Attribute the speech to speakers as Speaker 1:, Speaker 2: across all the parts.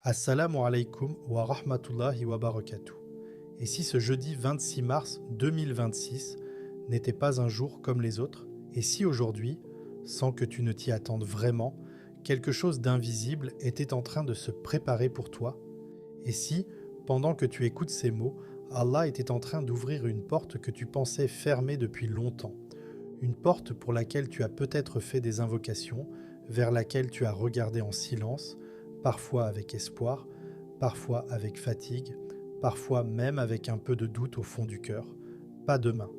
Speaker 1: Assalamu alaikum wa rahmatullahi wa barakatuh. Et si ce jeudi 26 mars 2026 n'était pas un jour comme les autres, et si aujourd'hui, sans que tu ne t'y attendes vraiment, quelque chose d'invisible était en train de se préparer pour toi, et si, pendant que tu écoutes ces mots, Allah était en train d'ouvrir une porte que tu pensais fermée depuis longtemps, une porte pour laquelle tu as peut-être fait des invocations, vers laquelle tu as regardé en silence, parfois avec espoir, parfois avec fatigue, parfois même avec un peu de doute au fond du cœur. Pas demain,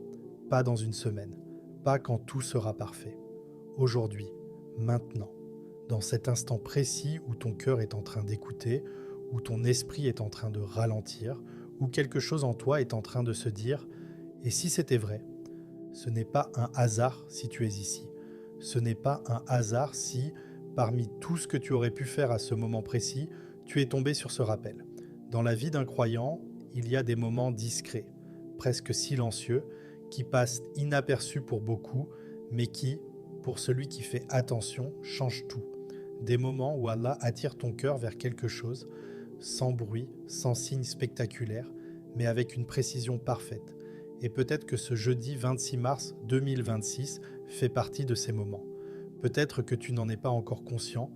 Speaker 1: pas dans une semaine, pas quand tout sera parfait. Aujourd'hui, maintenant, dans cet instant précis où ton cœur est en train d'écouter, où ton esprit est en train de ralentir, où quelque chose en toi est en train de se dire « Et si c'était vrai ?» Ce n'est pas un hasard si tu es ici. Ce n'est pas un hasard si, parmi tout ce que tu aurais pu faire à ce moment précis, tu es tombé sur ce rappel. Dans la vie d'un croyant, il y a des moments discrets, presque silencieux, qui passent inaperçus pour beaucoup, mais qui, pour celui qui fait attention, changent tout. Des moments où Allah attire ton cœur vers quelque chose, sans bruit, sans signe spectaculaire, mais avec une précision parfaite. Et peut-être que ce jeudi 26 mars 2026 fait partie de ces moments. Peut-être que tu n'en es pas encore conscient,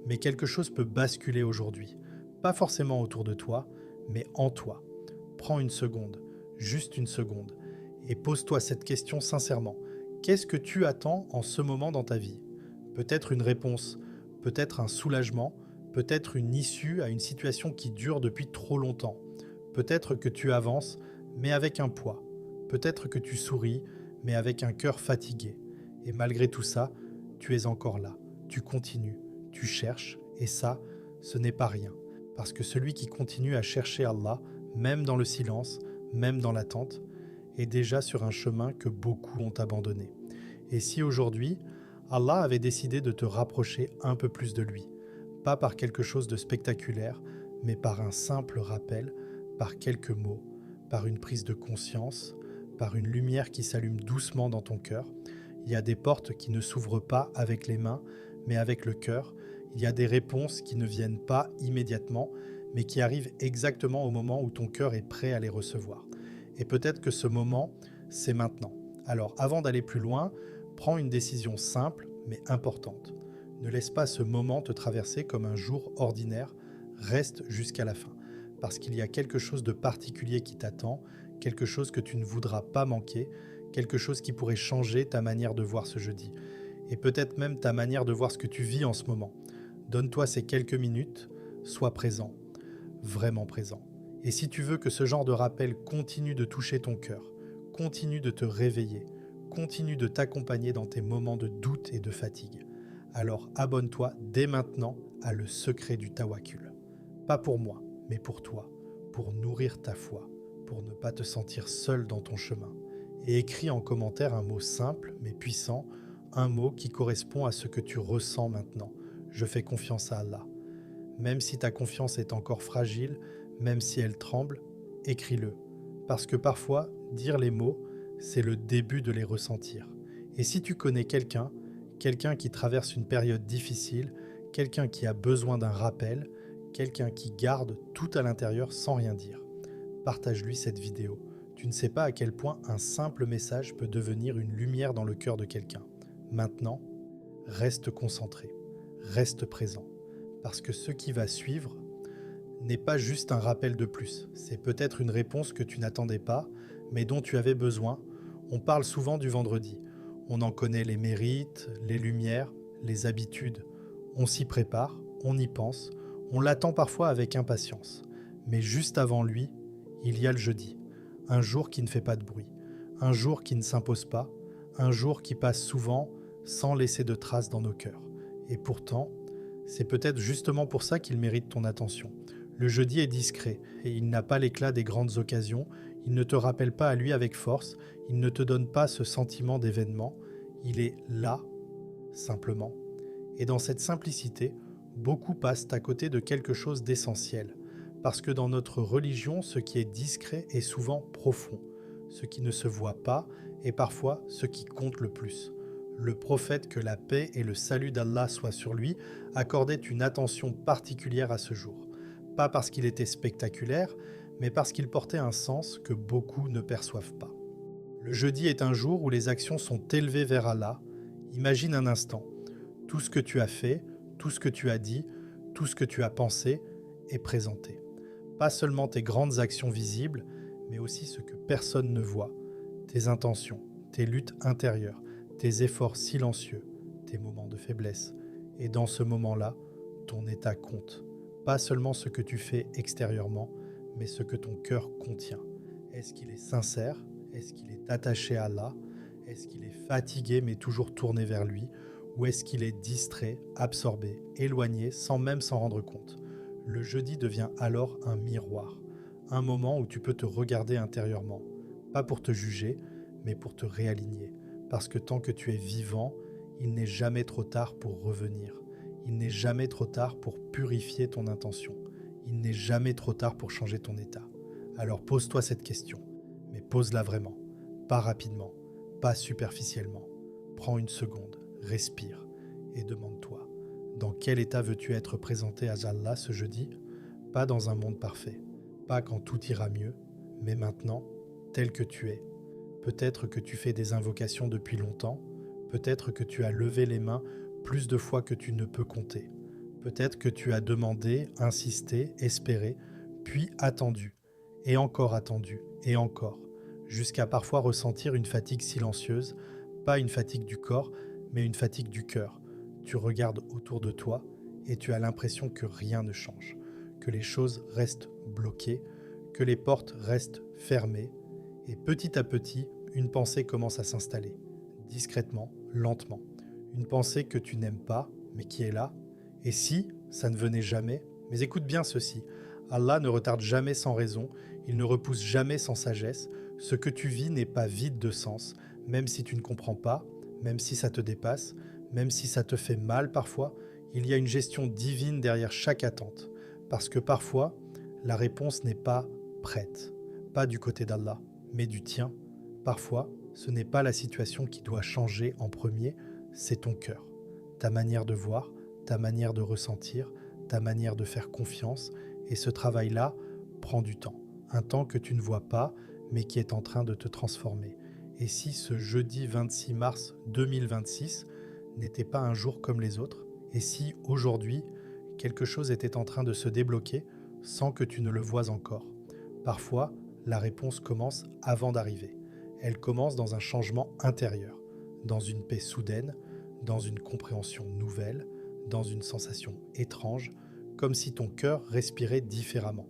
Speaker 1: mais quelque chose peut basculer aujourd'hui. Pas forcément autour de toi, mais en toi. Prends une seconde, juste une seconde, et pose-toi cette question sincèrement. Qu'est-ce que tu attends en ce moment dans ta vie ? Peut-être une réponse, peut-être un soulagement, peut-être une issue à une situation qui dure depuis trop longtemps. Peut-être que tu avances, mais avec un poids. Peut-être que tu souris, mais avec un cœur fatigué. Et malgré tout ça, tu es encore là. Tu continues, tu cherches, et ça, ce n'est pas rien. Parce que celui qui continue à chercher Allah, même dans le silence, même dans l'attente, est déjà sur un chemin que beaucoup ont abandonné. Et si aujourd'hui, Allah avait décidé de te rapprocher un peu plus de lui, pas par quelque chose de spectaculaire, mais par un simple rappel, par quelques mots, par une prise de conscience, par une lumière qui s'allume doucement dans ton cœur. Il y a des portes qui ne s'ouvrent pas avec les mains, mais avec le cœur. Il y a des réponses qui ne viennent pas immédiatement, mais qui arrivent exactement au moment où ton cœur est prêt à les recevoir. Et peut-être que ce moment, c'est maintenant. Alors, avant d'aller plus loin, prends une décision simple, mais importante. Ne laisse pas ce moment te traverser comme un jour ordinaire, reste jusqu'à la fin. Parce qu'il y a quelque chose de particulier qui t'attend, quelque chose que tu ne voudras pas manquer, quelque chose qui pourrait changer ta manière de voir ce jeudi. Et peut-être même ta manière de voir ce que tu vis en ce moment. Donne-toi ces quelques minutes, sois présent, vraiment présent. Et si tu veux que ce genre de rappel continue de toucher ton cœur, continue de te réveiller, continue de t'accompagner dans tes moments de doute et de fatigue, alors abonne-toi dès maintenant à Le Secret du Tawakkul. Pas pour moi, mais pour toi, pour nourrir ta foi, pour ne pas te sentir seul dans ton chemin. Et écris en commentaire un mot simple mais puissant, un mot qui correspond à ce que tu ressens maintenant. Je fais confiance à Allah. Même si ta confiance est encore fragile, même si elle tremble, écris-le. Parce que parfois, dire les mots, c'est le début de les ressentir. Et si tu connais quelqu'un qui traverse une période difficile, quelqu'un qui a besoin d'un rappel, quelqu'un qui garde tout à l'intérieur sans rien dire, partage-lui cette vidéo. Tu ne sais pas à quel point un simple message peut devenir une lumière dans le cœur de quelqu'un. Maintenant, reste concentré, reste présent, parce que ce qui va suivre n'est pas juste un rappel de plus. C'est peut-être une réponse que tu n'attendais pas, mais dont tu avais besoin. On parle souvent du vendredi. On en connaît les mérites, les lumières, les habitudes. On s'y prépare, on y pense, on l'attend parfois avec impatience. Mais juste avant lui, il y a le jeudi. Un jour qui ne fait pas de bruit, un jour qui ne s'impose pas, un jour qui passe souvent sans laisser de traces dans nos cœurs. Et pourtant, c'est peut-être justement pour ça qu'il mérite ton attention. Le jeudi est discret et il n'a pas l'éclat des grandes occasions, il ne te rappelle pas à lui avec force, il ne te donne pas ce sentiment d'événement, il est là, simplement. Et dans cette simplicité, beaucoup passent à côté de quelque chose d'essentiel, parce que dans notre religion, ce qui est discret est souvent profond, ce qui ne se voit pas est parfois ce qui compte le plus. Le prophète, que la paix et le salut d'Allah soient sur lui, accordait une attention particulière à ce jour. Pas parce qu'il était spectaculaire, mais parce qu'il portait un sens que beaucoup ne perçoivent pas. Le jeudi est un jour où les actions sont élevées vers Allah. Imagine un instant, tout ce que tu as fait, tout ce que tu as dit, tout ce que tu as pensé est présenté. Pas seulement tes grandes actions visibles, mais aussi ce que personne ne voit, tes intentions, tes luttes intérieures, tes efforts silencieux, tes moments de faiblesse. Et dans ce moment-là, ton état compte. Pas seulement ce que tu fais extérieurement, mais ce que ton cœur contient. Est-ce qu'il est sincère? Est-ce qu'il est attaché à Allah? Est-ce qu'il est fatigué mais toujours tourné vers lui? Ou est-ce qu'il est distrait, absorbé, éloigné sans même s'en rendre compte? Le jeudi devient alors un miroir, un moment où tu peux te regarder intérieurement, pas pour te juger, mais pour te réaligner. Parce que tant que tu es vivant, il n'est jamais trop tard pour revenir. Il n'est jamais trop tard pour purifier ton intention. Il n'est jamais trop tard pour changer ton état. Alors pose-toi cette question, mais pose-la vraiment, pas rapidement, pas superficiellement. Prends une seconde, respire et demande-toi, dans quel état veux-tu être présenté à Allah ce jeudi? Pas dans un monde parfait, pas quand tout ira mieux, mais maintenant, tel que tu es. Peut-être que tu fais des invocations depuis longtemps, peut-être que tu as levé les mains plus de fois que tu ne peux compter. Peut-être que tu as demandé, insisté, espéré, puis attendu, et encore, jusqu'à parfois ressentir une fatigue silencieuse, pas une fatigue du corps, mais une fatigue du cœur. Tu regardes autour de toi et tu as l'impression que rien ne change, que les choses restent bloquées, que les portes restent fermées, et petit à petit, une pensée commence à s'installer, discrètement, lentement. Une pensée que tu n'aimes pas, mais qui est là. Et si ça ne venait jamais? Mais écoute bien ceci, Allah ne retarde jamais sans raison, il ne repousse jamais sans sagesse. Ce que tu vis n'est pas vide de sens, même si tu ne comprends pas, même si ça te dépasse, même si ça te fait mal parfois, il y a une gestion divine derrière chaque attente. Parce que parfois, la réponse n'est pas prête, pas du côté d'Allah, mais du tien. Parfois, ce n'est pas la situation qui doit changer en premier, c'est ton cœur, ta manière de voir, ta manière de ressentir, ta manière de faire confiance. Et ce travail-là prend du temps, un temps que tu ne vois pas, mais qui est en train de te transformer. Et si ce jeudi 26 mars 2026 n'était pas un jour comme les autres, et si aujourd'hui, quelque chose était en train de se débloquer sans que tu ne le vois encore? Parfois, la réponse commence avant d'arriver. Elle commence dans un changement intérieur, dans une paix soudaine, dans une compréhension nouvelle, dans une sensation étrange, comme si ton cœur respirait différemment.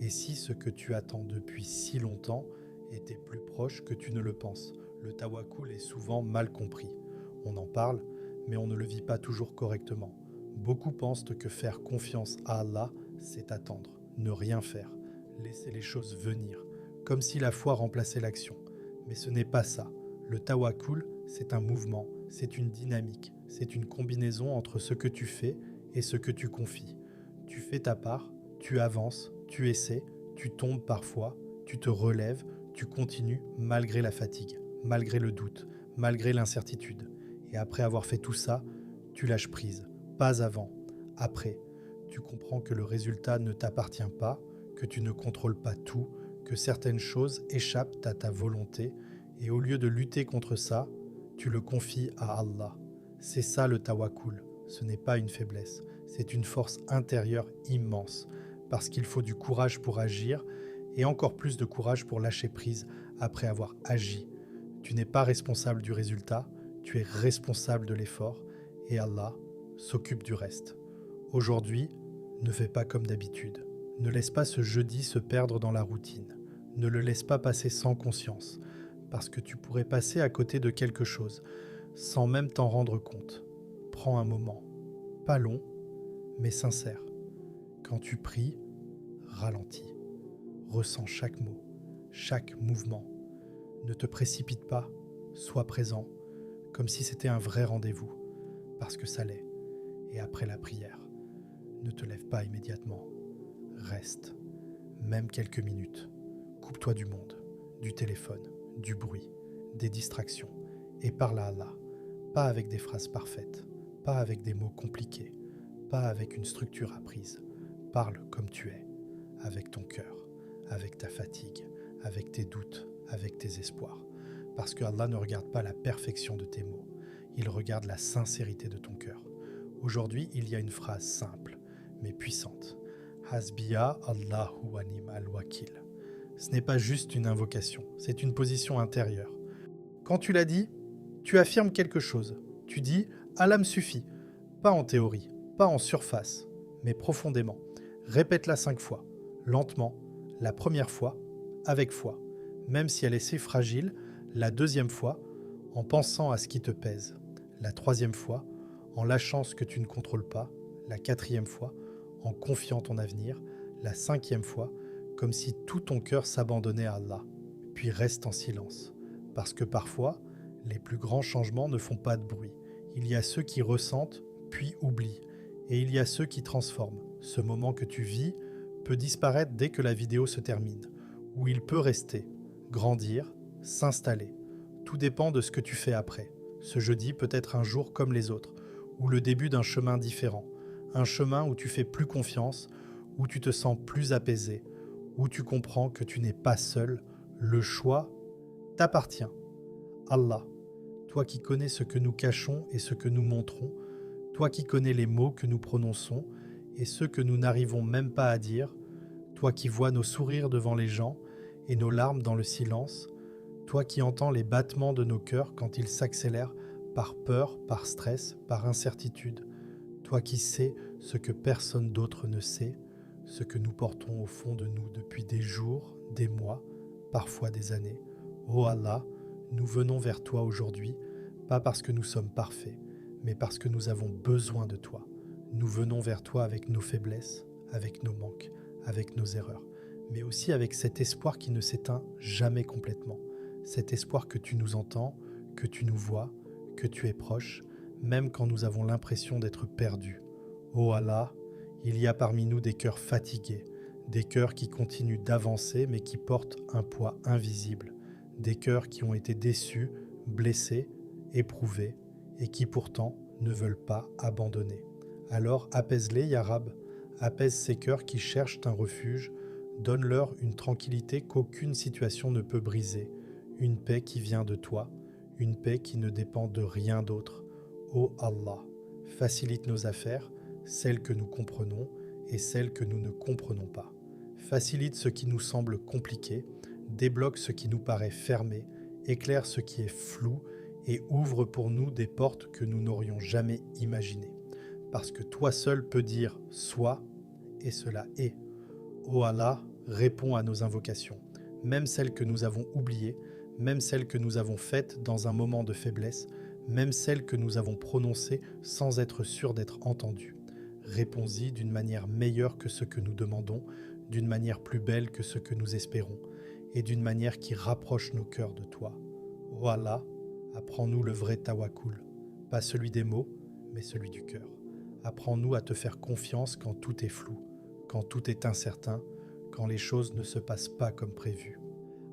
Speaker 1: Et si ce que tu attends depuis si longtemps était plus proche que tu ne le penses? Le tawakkul est souvent mal compris. On en parle, mais on ne le vit pas toujours correctement. Beaucoup pensent que faire confiance à Allah, c'est attendre, ne rien faire, laisser les choses venir, comme si la foi remplaçait l'action. Mais ce n'est pas ça. Le tawakkul, c'est un mouvement, c'est une dynamique, c'est une combinaison entre ce que tu fais et ce que tu confies. Tu fais ta part, tu avances, tu essaies, tu tombes parfois, tu te relèves, tu continues malgré la fatigue, malgré le doute, malgré l'incertitude. Et après avoir fait tout ça, tu lâches prise, pas avant, après. Tu comprends que le résultat ne t'appartient pas, que tu ne contrôles pas tout, que certaines choses échappent à ta volonté, et au lieu de lutter contre ça, tu le confies à Allah. C'est ça le tawakkul, ce n'est pas une faiblesse, c'est une force intérieure immense, parce qu'il faut du courage pour agir, et encore plus de courage pour lâcher prise après avoir agi. Tu n'es pas responsable du résultat, tu es responsable de l'effort, et Allah s'occupe du reste. Aujourd'hui, ne fais pas comme d'habitude. Ne laisse pas ce jeudi se perdre dans la routine. Ne le laisse pas passer sans conscience, parce que tu pourrais passer à côté de quelque chose, sans même t'en rendre compte. Prends un moment, pas long, mais sincère. Quand tu pries, ralentis. Ressens chaque mot, chaque mouvement. Ne te précipite pas, sois présent, comme si c'était un vrai rendez-vous, parce que ça l'est. Et après la prière, ne te lève pas immédiatement. Reste, même quelques minutes. Coupe-toi du monde, du téléphone, du bruit, des distractions, et parle à Allah, pas avec des phrases parfaites, pas avec des mots compliqués, pas avec une structure apprise. Parle comme tu es, avec ton cœur, avec ta fatigue, avec tes doutes, avec tes espoirs. Parce que Allah ne regarde pas la perfection de tes mots, il regarde la sincérité de ton cœur. Aujourd'hui, il y a une phrase simple, mais puissante. Hasbiya Allahu wa ni'mal wakil. Ce n'est pas juste une invocation, c'est une position intérieure. Quand tu l'as dit, tu affirmes quelque chose. Tu dis « Allah me suffit », pas en théorie, pas en surface, mais profondément. Répète-la 5 fois, lentement, la première fois, avec foi, même si elle est si fragile, la deuxième fois, en pensant à ce qui te pèse, la troisième fois, en lâchant ce que tu ne contrôles pas, la quatrième fois, en confiant ton avenir, la cinquième fois, comme si tout ton cœur s'abandonnait à Allah. Puis reste en silence, parce que parfois, les plus grands changements ne font pas de bruit. Il y a ceux qui ressentent, puis oublient, et il y a ceux qui transforment. Ce moment que tu vis peut disparaître dès que la vidéo se termine, ou il peut rester, grandir, s'installer. Tout dépend de ce que tu fais après. Ce jeudi peut être un jour comme les autres, ou le début d'un chemin différent, un chemin où tu fais plus confiance, où tu te sens plus apaisé, où tu comprends que tu n'es pas seul, le choix t'appartient. Allah, toi qui connais ce que nous cachons et ce que nous montrons, toi qui connais les mots que nous prononçons et ceux que nous n'arrivons même pas à dire, toi qui vois nos sourires devant les gens et nos larmes dans le silence, toi qui entends les battements de nos cœurs quand ils s'accélèrent par peur, par stress, par incertitude, toi qui sais ce que personne d'autre ne sait, ce que nous portons au fond de nous depuis des jours, des mois, parfois des années. Ô Allah, nous venons vers toi aujourd'hui, pas parce que nous sommes parfaits, mais parce que nous avons besoin de toi. Nous venons vers toi avec nos faiblesses, avec nos manques, avec nos erreurs, mais aussi avec cet espoir qui ne s'éteint jamais complètement. Cet espoir que tu nous entends, que tu nous vois, que tu es proche, même quand nous avons l'impression d'être perdus. Ô Allah, il y a parmi nous des cœurs fatigués, des cœurs qui continuent d'avancer mais qui portent un poids invisible, des cœurs qui ont été déçus, blessés, éprouvés et qui pourtant ne veulent pas abandonner. Alors apaise-les, Ya Rab, apaise ces cœurs qui cherchent un refuge, donne-leur une tranquillité qu'aucune situation ne peut briser, une paix qui vient de toi, une paix qui ne dépend de rien d'autre. Ô Allah, facilite nos affaires, celles que nous comprenons et celles que nous ne comprenons pas. Facilite ce qui nous semble compliqué, débloque ce qui nous paraît fermé, éclaire ce qui est flou et ouvre pour nous des portes que nous n'aurions jamais imaginées. Parce que toi seul peux dire « sois » et cela est. Ô Allah, réponds à nos invocations, même celles que nous avons oubliées, même celles que nous avons faites dans un moment de faiblesse, même celles que nous avons prononcées sans être sûrs d'être entendues. Réponds-y d'une manière meilleure que ce que nous demandons, d'une manière plus belle que ce que nous espérons, et d'une manière qui rapproche nos cœurs de toi. Ô Allah, apprends-nous le vrai tawakkul, pas celui des mots, mais celui du cœur. Apprends-nous à te faire confiance quand tout est flou, quand tout est incertain, quand les choses ne se passent pas comme prévu.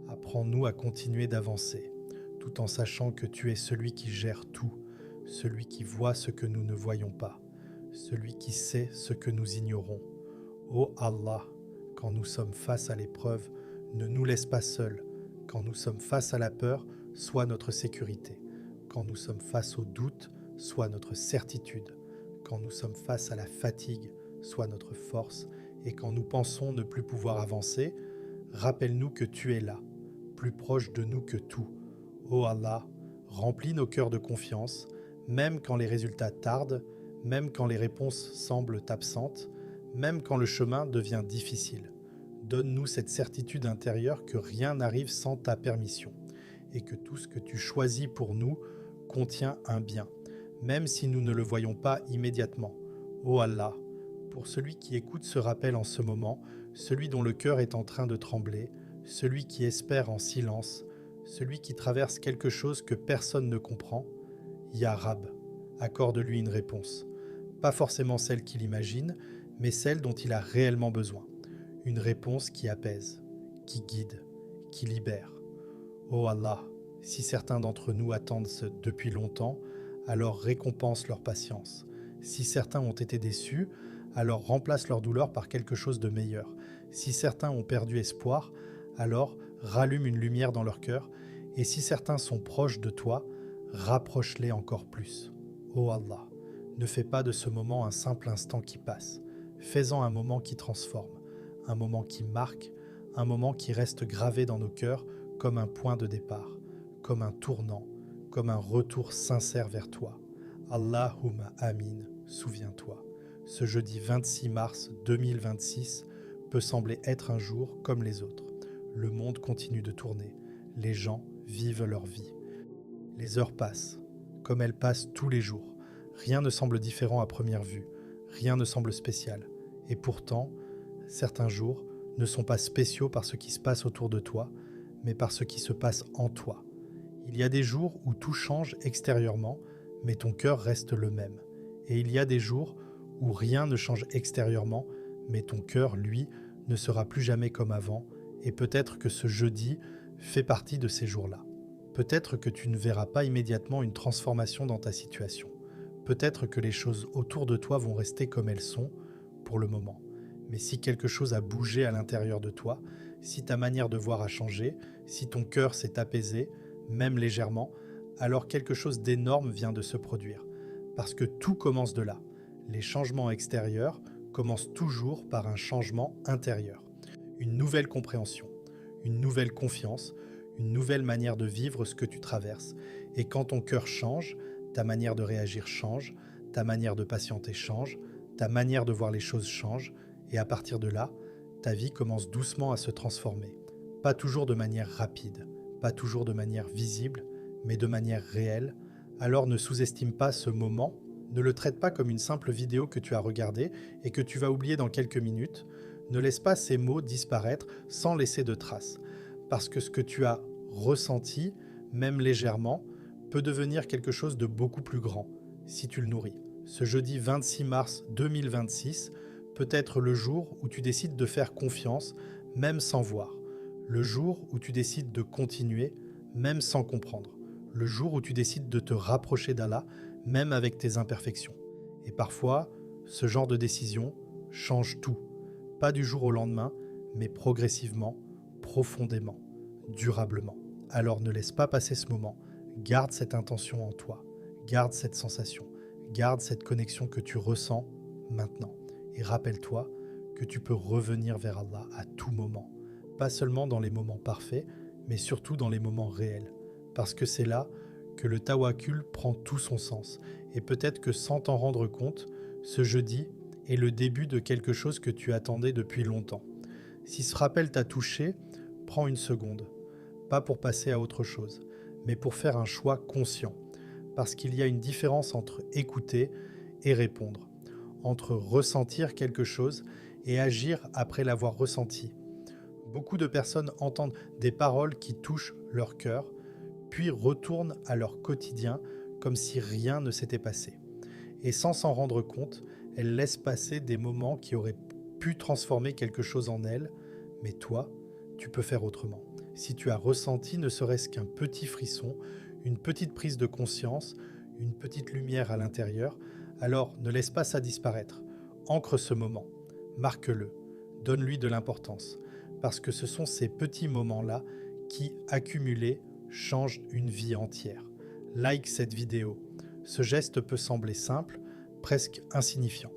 Speaker 1: Apprends-nous à continuer d'avancer, tout en sachant que tu es celui qui gère tout, celui qui voit ce que nous ne voyons pas, celui qui sait ce que nous ignorons. Ô Allah, quand nous sommes face à l'épreuve, ne nous laisse pas seuls. Quand nous sommes face à la peur, sois notre sécurité. Quand nous sommes face au doute, sois notre certitude. Quand nous sommes face à la fatigue, sois notre force. Et quand nous pensons ne plus pouvoir avancer, rappelle-nous que tu es là, plus proche de nous que tout. Ô Allah, remplis nos cœurs de confiance, même quand les résultats tardent, même quand les réponses semblent absentes, même quand le chemin devient difficile. Donne-nous cette certitude intérieure que rien n'arrive sans ta permission et que tout ce que tu choisis pour nous contient un bien, même si nous ne le voyons pas immédiatement. Ô Allah, pour celui qui écoute ce rappel en ce moment, celui dont le cœur est en train de trembler, celui qui espère en silence, celui qui traverse quelque chose que personne ne comprend, Ya Rab, accorde-lui une réponse. Pas forcément celle qu'il imagine, mais celle dont il a réellement besoin. Une réponse qui apaise, qui guide, qui libère. Ô Allah, si certains d'entre nous attendent depuis longtemps, alors récompense leur patience. Si certains ont été déçus, alors remplace leur douleur par quelque chose de meilleur. Si certains ont perdu espoir, alors rallume une lumière dans leur cœur, et si certains sont proches de toi, rapproche-les encore plus. Ô Allah, ne fais pas de ce moment un simple instant qui passe. Fais-en un moment qui transforme, un moment qui marque, un moment qui reste gravé dans nos cœurs comme un point de départ, comme un tournant, comme un retour sincère vers toi. Allahumma amin, souviens-toi. Ce jeudi 26 mars 2026 peut sembler être un jour comme les autres. Le monde continue de tourner, les gens vivent leur vie. Les heures passent, comme elles passent tous les jours. Rien ne semble différent à première vue, rien ne semble spécial. Et pourtant, certains jours ne sont pas spéciaux par ce qui se passe autour de toi, mais par ce qui se passe en toi. Il y a des jours où tout change extérieurement, mais ton cœur reste le même. Et il y a des jours où rien ne change extérieurement, mais ton cœur, lui, ne sera plus jamais comme avant, et peut-être que ce jeudi fait partie de ces jours-là. Peut-être que tu ne verras pas immédiatement une transformation dans ta situation. Peut-être que les choses autour de toi vont rester comme elles sont pour le moment. Mais si quelque chose a bougé à l'intérieur de toi, si ta manière de voir a changé, si ton cœur s'est apaisé, même légèrement, alors quelque chose d'énorme vient de se produire. Parce que tout commence de là. Les changements extérieurs commencent toujours par un changement intérieur. Une nouvelle compréhension, une nouvelle confiance, une nouvelle manière de vivre ce que tu traverses. Et quand ton cœur change, ta manière de réagir change, ta manière de patienter change, ta manière de voir les choses change, et à partir de là, ta vie commence doucement à se transformer. Pas toujours de manière rapide, pas toujours de manière visible, mais de manière réelle. Alors ne sous-estime pas ce moment, ne le traite pas comme une simple vidéo que tu as regardée et que tu vas oublier dans quelques minutes. Ne laisse pas ces mots disparaître sans laisser de traces. Parce que ce que tu as ressenti, même légèrement, peut devenir quelque chose de beaucoup plus grand, si tu le nourris. Ce jeudi 26 mars 2026 peut être le jour où tu décides de faire confiance, même sans voir. Le jour où tu décides de continuer, même sans comprendre. Le jour où tu décides de te rapprocher d'Allah, même avec tes imperfections. Et parfois, ce genre de décision change tout. Pas du jour au lendemain, mais progressivement, profondément, durablement. Alors ne laisse pas passer ce moment. Garde cette intention en toi. Garde cette sensation. Garde cette connexion que tu ressens maintenant. Et rappelle-toi que tu peux revenir vers Allah à tout moment. Pas seulement dans les moments parfaits, mais surtout dans les moments réels. Parce que c'est là que le tawakkul prend tout son sens. Et peut-être que sans t'en rendre compte, ce jeudi est le début de quelque chose que tu attendais depuis longtemps. Si ce rappel t'a touché, prends une seconde. Pas pour passer à autre chose, mais pour faire un choix conscient. Parce qu'il y a une différence entre écouter et répondre. Entre ressentir quelque chose et agir après l'avoir ressenti. Beaucoup de personnes entendent des paroles qui touchent leur cœur, puis retournent à leur quotidien comme si rien ne s'était passé. Et sans s'en rendre compte, elles laissent passer des moments qui auraient pu transformer quelque chose en elles, mais toi, tu peux faire autrement. Si tu as ressenti ne serait-ce qu'un petit frisson, une petite prise de conscience, une petite lumière à l'intérieur, alors ne laisse pas ça disparaître. Ancre ce moment, marque-le, donne-lui de l'importance, parce que ce sont ces petits moments-là qui, accumulés, changent une vie entière. Like cette vidéo. Ce geste peut sembler simple, presque insignifiant.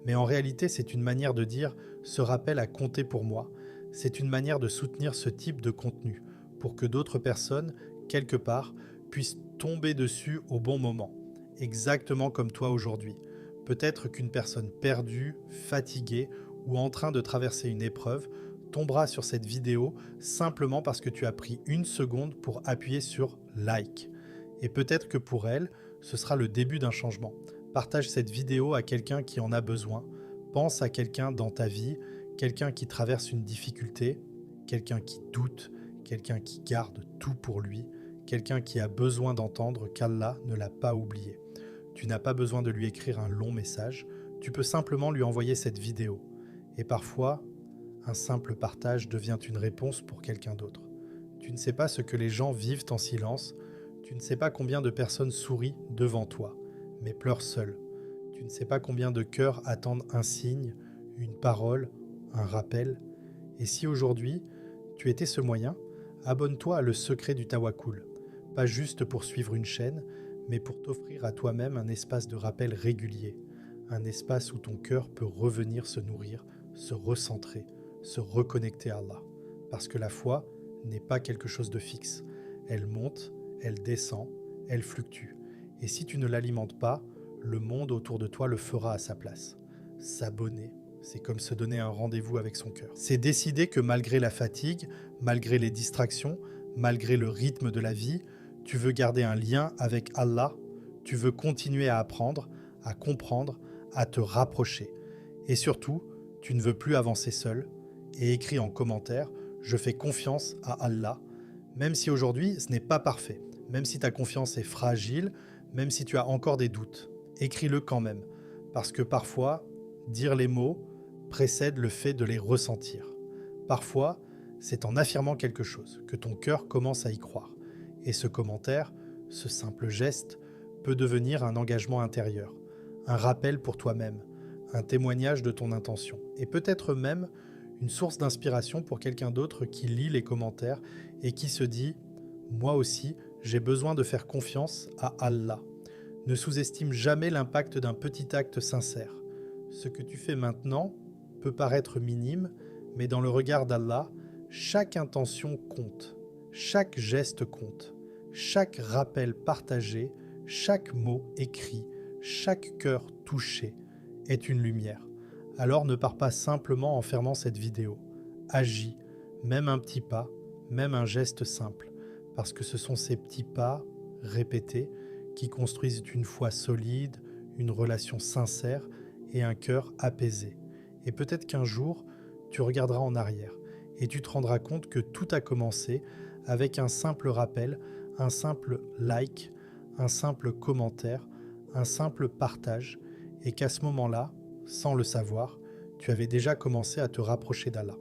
Speaker 1: Mais en réalité, c'est une manière de dire « ce rappel a compté pour moi ». C'est une manière de soutenir ce type de contenu, pour que d'autres personnes, quelque part, puissent tomber dessus au bon moment, exactement comme toi aujourd'hui. Peut-être qu'une personne perdue, fatiguée ou en train de traverser une épreuve tombera sur cette vidéo simplement parce que tu as pris une seconde pour appuyer sur « like ». Et peut-être que pour elle, ce sera le début d'un changement. Partage cette vidéo à quelqu'un qui en a besoin. Pense à quelqu'un dans ta vie, quelqu'un qui traverse une difficulté, quelqu'un qui doute, quelqu'un qui garde tout pour lui, quelqu'un qui a besoin d'entendre qu'Allah ne l'a pas oublié. Tu n'as pas besoin de lui écrire un long message, tu peux simplement lui envoyer cette vidéo. Et parfois, un simple partage devient une réponse pour quelqu'un d'autre. Tu ne sais pas ce que les gens vivent en silence, tu ne sais pas combien de personnes sourient devant toi, mais pleurent seules. Tu ne sais pas combien de cœurs attendent un signe, une parole, un rappel. Et si aujourd'hui, tu étais ce moyen, abonne-toi à Le Secret du Tawakkul. Pas juste pour suivre une chaîne, mais pour t'offrir à toi-même un espace de rappel régulier. Un espace où ton cœur peut revenir se nourrir, se recentrer, se reconnecter à Allah. Parce que la foi n'est pas quelque chose de fixe. Elle monte, elle descend, elle fluctue. Et si tu ne l'alimentes pas, le monde autour de toi le fera à sa place. S'abonner, c'est comme se donner un rendez-vous avec son cœur. C'est décider que malgré la fatigue, malgré les distractions, malgré le rythme de la vie, tu veux garder un lien avec Allah, tu veux continuer à apprendre, à comprendre, à te rapprocher. Et surtout, tu ne veux plus avancer seul. Et écris en commentaire « Je fais confiance à Allah », même si aujourd'hui ce n'est pas parfait, même si ta confiance est fragile, même si tu as encore des doutes. Écris-le quand même, parce que parfois, dire les mots précède le fait de les ressentir. Parfois, c'est en affirmant quelque chose que ton cœur commence à y croire. Et ce commentaire, ce simple geste, peut devenir un engagement intérieur, un rappel pour toi-même, un témoignage de ton intention, et peut-être même une source d'inspiration pour quelqu'un d'autre qui lit les commentaires et qui se dit « Moi aussi, j'ai besoin de faire confiance à Allah ». Ne sous-estime jamais l'impact d'un petit acte sincère. Ce que tu fais maintenant peut paraître minime, mais dans le regard d'Allah, chaque intention compte, chaque geste compte, chaque rappel partagé, chaque mot écrit, chaque cœur touché est une lumière. Alors ne pars pas simplement en fermant cette vidéo. Agis, même un petit pas, même un geste simple, parce que ce sont ces petits pas répétés qui construisent une foi solide, une relation sincère et un cœur apaisé. Et peut-être qu'un jour, tu regarderas en arrière et tu te rendras compte que tout a commencé avec un simple rappel, un simple like, un simple commentaire, un simple partage, et qu'à ce moment-là, sans le savoir, tu avais déjà commencé à te rapprocher d'Allah.